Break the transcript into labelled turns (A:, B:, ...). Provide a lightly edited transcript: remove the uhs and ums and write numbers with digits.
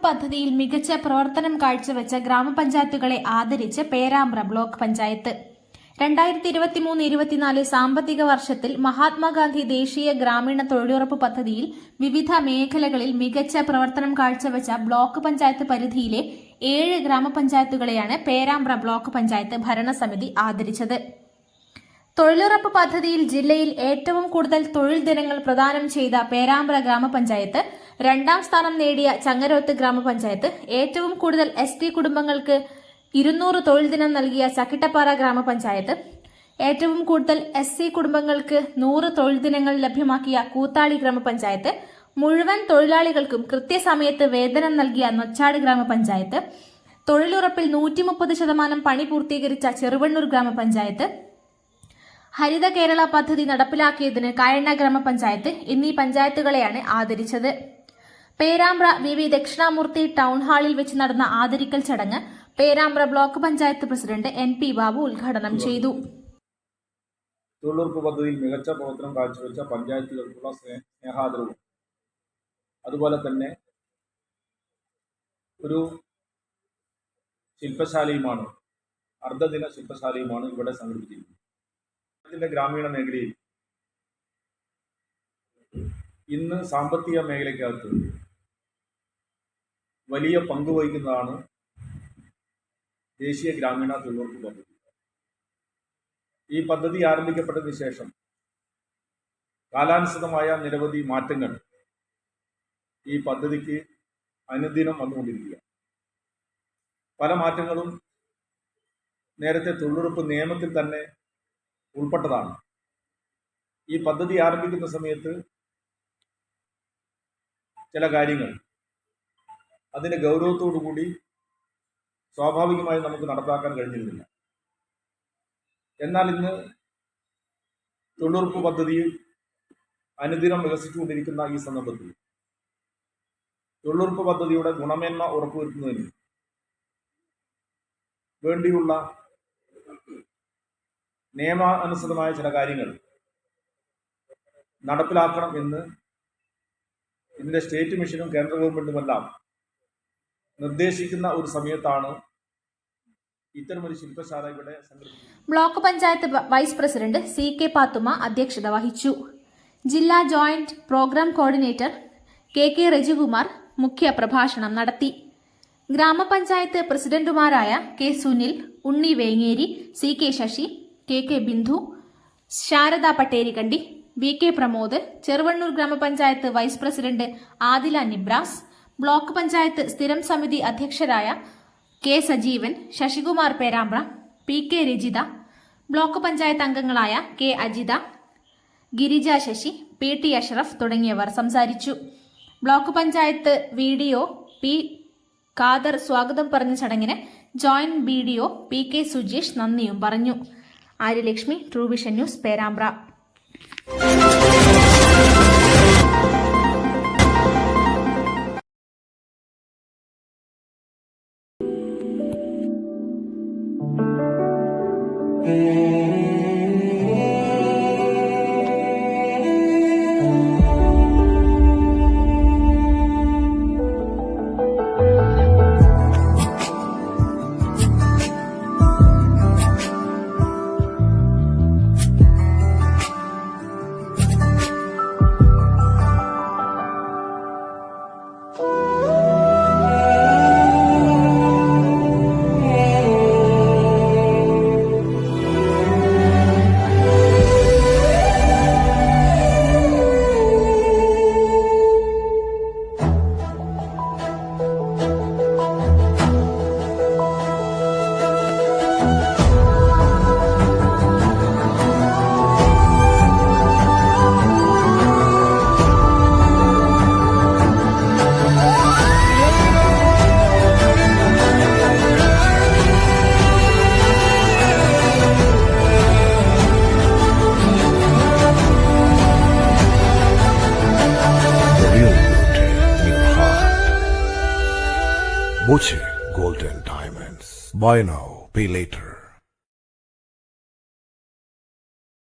A: പദ്ധതിയിൽ മികച്ച പ്രവർത്തനം കാഴ്ചവെച്ച ഗ്രാമപഞ്ചായത്തുകളെ ആദരിച്ച് പേരാമ്പ്ര ബ്ലോക്ക് പഞ്ചായത്ത് 2023-24 സാമ്പത്തിക വർഷത്തിൽ മഹാത്മാഗാന്ധി ദേശീയ ഗ്രാമീണ തൊഴിലുറപ്പ് പദ്ധതിയിൽ വിവിധ മേഖലകളിൽ മികച്ച പ്രവർത്തനം കാഴ്ചവെച്ച ബ്ലോക്ക് പഞ്ചായത്ത് പരിധിയിലെ 7 ഗ്രാമപഞ്ചായത്തുകളെയാണ് പേരാമ്പ്ര ബ്ലോക്ക് പഞ്ചായത്ത് ഭരണസമിതി ആദരിച്ചത്. തൊഴിലുറപ്പ് പദ്ധതിയിൽ ജില്ലയിൽ ഏറ്റവും കൂടുതൽ തൊഴിൽ ദിനങ്ങൾ പ്രദാനം ചെയ്ത പേരാമ്പ്ര ഗ്രാമപഞ്ചായത്ത്, 2ാം സ്ഥാനം നേടിയ ചങ്ങരോത്ത് ഗ്രാമപഞ്ചായത്ത്, ഏറ്റവും കൂടുതൽ ST കുടുംബങ്ങൾക്ക് 200 തൊഴിൽ ദിനം നൽകിയ ചക്കിട്ടപ്പാറ ഗ്രാമപഞ്ചായത്ത്, ഏറ്റവും കൂടുതൽ SC കുടുംബങ്ങൾക്ക് 100 തൊഴിൽ ദിനങ്ങൾ ലഭ്യമാക്കിയ കൂത്താളി ഗ്രാമപഞ്ചായത്ത്, മുഴുവൻ തൊഴിലാളികൾക്കും കൃത്യസമയത്ത് വേതനം നൽകിയ നൊച്ചാട് ഗ്രാമപഞ്ചായത്ത്, തൊഴിലുറപ്പിൽ 130% പണി പൂർത്തീകരിച്ച ചെറുവണ്ണൂർ ഗ്രാമപഞ്ചായത്ത്, ഹരിത കേരള പദ്ധതി നടപ്പിലാക്കിയതിന് കായണ്ണ ഗ്രാമപഞ്ചായത്ത് എന്നീ പഞ്ചായത്തുകളെയാണ് ആദരിച്ചത്. പേരാമ്പ്ര VV ദക്ഷിണാമൂർത്തി ടൗൺ ഹാളിൽ വെച്ച് നടന്ന ആദരിക്കൽ ചടങ്ങ് Perambra block panchayat president NP Babu ഉദ്ഘാടനം ചെയ്തു.
B: തൊഴിലുറപ്പ് പദ്ധതിയിൽ മികച്ച പ്രവർത്തനം കാഴ്ചവെച്ച പഞ്ചായത്തുകൾക്കുള്ള സ്നേഹാദരവും അതുപോലെ തന്നെ ഒരു ശില്പശാലയുമാണ്, അർദ്ധദിന ശില്പശാലയുമാണ് ഇവിടെ സംഘടിപ്പിച്ചിരിക്കുന്നത്. ഗ്രാമീണ മേഖലയിൽ ഇന്ന് സാമ്പത്തിക മേഖലയ്ക്കകത്ത് വലിയ പങ്ക് വഹിക്കുന്നതാണ് ദേശീയ ഗ്രാമീണ തൊഴിലുറപ്പ് പദ്ധതി. ഈ പദ്ധതി ആരംഭിക്കപ്പെട്ടതിന് ശേഷം കാലാനുസൃതമായ നിരവധി മാറ്റങ്ങൾ ഈ പദ്ധതിക്ക് അനുദിനം വന്നുകൊണ്ടിരിക്കുകയാണ്. പല മാറ്റങ്ങളും നേരത്തെ തൊഴിലുറപ്പ് നിയമത്തിൽ തന്നെ ഉൾപ്പെട്ടതാണ്. ഈ പദ്ധതി ആരംഭിക്കുന്ന സമയത്ത് ചില കാര്യങ്ങൾ അതിൻ്റെ ഗൗരവത്തോടുകൂടി സ്വാഭാവികമായി നമുക്ക് നടപ്പാക്കാൻ കഴിഞ്ഞിരുന്നില്ല. എന്നാൽ ഇന്ന് തൊഴിലുറപ്പ് പദ്ധതി അനുദിനം വികസിച്ചുകൊണ്ടിരിക്കുന്ന ഈ സന്ദർഭത്തിൽ തൊഴിലുറപ്പ് പദ്ധതിയുടെ ഗുണമേന്മ ഉറപ്പുവരുത്തുന്നതിന് വേണ്ടിയുള്ള നിയമാനുസൃതമായ ചില കാര്യങ്ങൾ നടപ്പിലാക്കണം എന്ന് ഇതിൻ്റെ സ്റ്റേറ്റ് മിഷനും കേന്ദ്ര ഗവൺമെന്റുമെല്ലാം നിർദ്ദേശിക്കുന്ന ഒരു സമയത്താണ് ഇത്തരമൊരു ശില്പശാല ഇവിടെ സംഘടിപ്പിക്കുന്നത്.
A: Block panchayat vice president CK Pathumma അധ്യക്ഷത വഹിച്ചു. ജില്ലാ joint programme coordinator KK Rajikumar മുഖ്യ പ്രഭാഷണം നടത്തി. ഗ്രാമപഞ്ചായത്ത് പ്രസിഡന്റുമാരായ K സുനിൽ, ഉണ്ണി Vengeri, CK Sasi, KK Bindu, Sharada Patterikkandi, VK Pramod, Cheruvannur grama panchayat vice president Adila Nibras, block panchayat സ്ഥിരം സമിതി അധ്യക്ഷരായ K Sajeevan, Sasikumar Perambra, PK Rajitha, block panchayat അംഗങ്ങളായ K അജിത, ഗിരിജ ശശി, PT അഷ്റഫ് തുടങ്ങിയവർ സംസാരിച്ചു. Block panchayat VDO P Khader സ്വാഗതം പറഞ്ഞ ചടങ്ങിന് ജോയിന്റ് BDO PK സുജീഷ് നന്ദിയും പറഞ്ഞു. Aryalakshmi, true vision news, Perambra.
C: Boche Gold and Diamonds. Buy now, pay later.